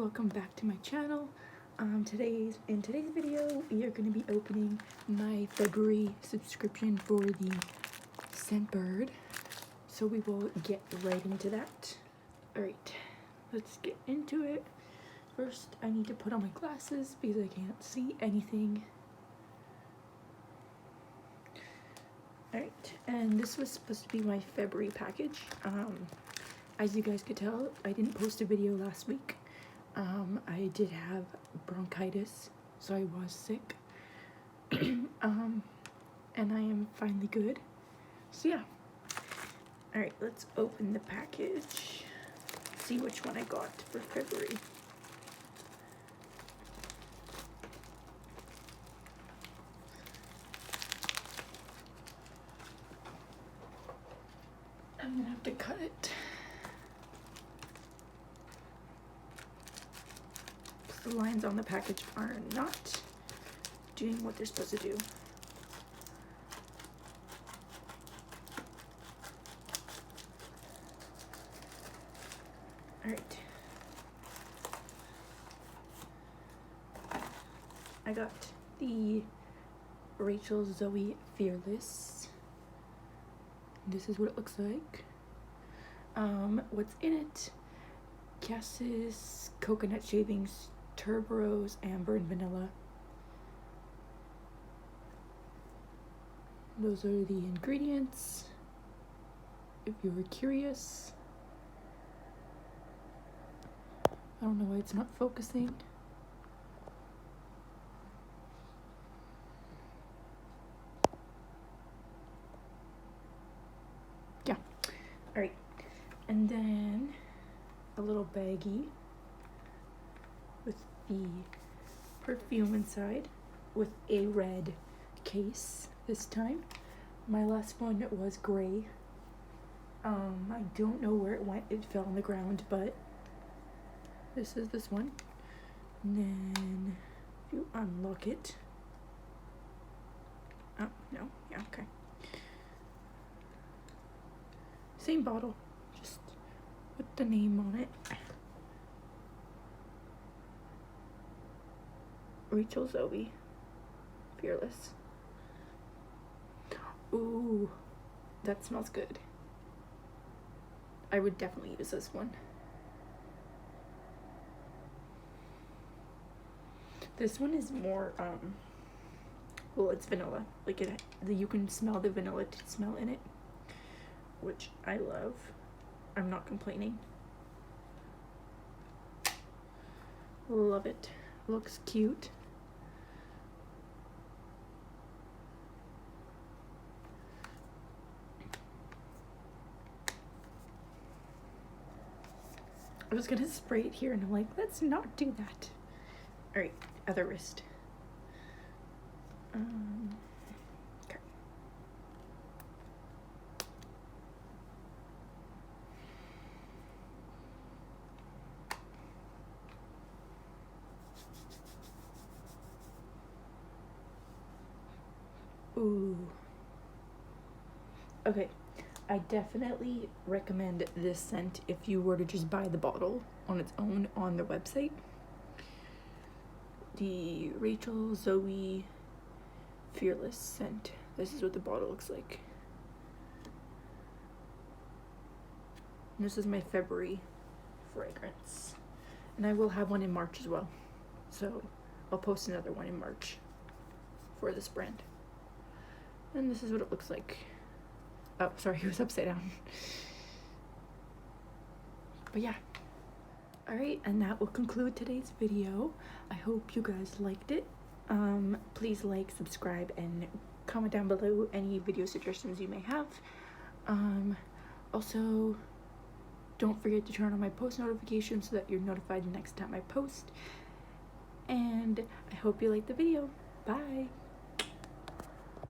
welcome back to my channel. In today's video, we are going to be opening my February subscription for the ScentBird. So we will get right into that. Alright, let's get into it. First, I need to put on my glasses because I can't see anything. Alright, and this was supposed to be my February package. As you guys could tell, I didn't post a video last week. I did have bronchitis, so I was sick. And I am finally good. So yeah. Alright, let's open the package. See which one I got for February. I'm gonna have to cut it. The lines on the package are not doing what they're supposed to do. Alright. I got the Rachel Zoe Fearless. This is what it looks like. What's in it? Cassis, coconut shavings, tuberose, amber, and vanilla. Those are the ingredients, if you were curious. I don't know why it's not focusing. Yeah. Alright. And then a little baggie with the perfume inside with a red case this time. My last one was gray. I don't know where it went. It fell on the ground, but this is this one. And then if you unlock it, oh no, yeah, okay, same bottle, just with the name on it. Rachel Zoe Fearless. Ooh, that smells good. I would definitely use this one. This one is more well, it's vanilla. Like you can smell the vanilla smell in it, which I love. I'm not complaining. Love it. Looks cute. I was gonna spray it here and I'm like, let's not do that. Alright, other wrist. Okay. Ooh. Okay. I definitely recommend this scent if you were to just buy the bottle on its own on their website. The Rachel Zoe Fearless scent. This is what the bottle looks like. And this is my February fragrance. And I will have one in March as well. So I'll post another one in March for this brand. And this is what it looks like. Oh, sorry, it was upside down. But yeah. Alright, and that will conclude today's video. I hope you guys liked it. Please like, subscribe, and comment down below any video suggestions you may have. Also, don't forget to turn on my post notifications so that you're notified the next time I post. And I hope you liked the video. Bye!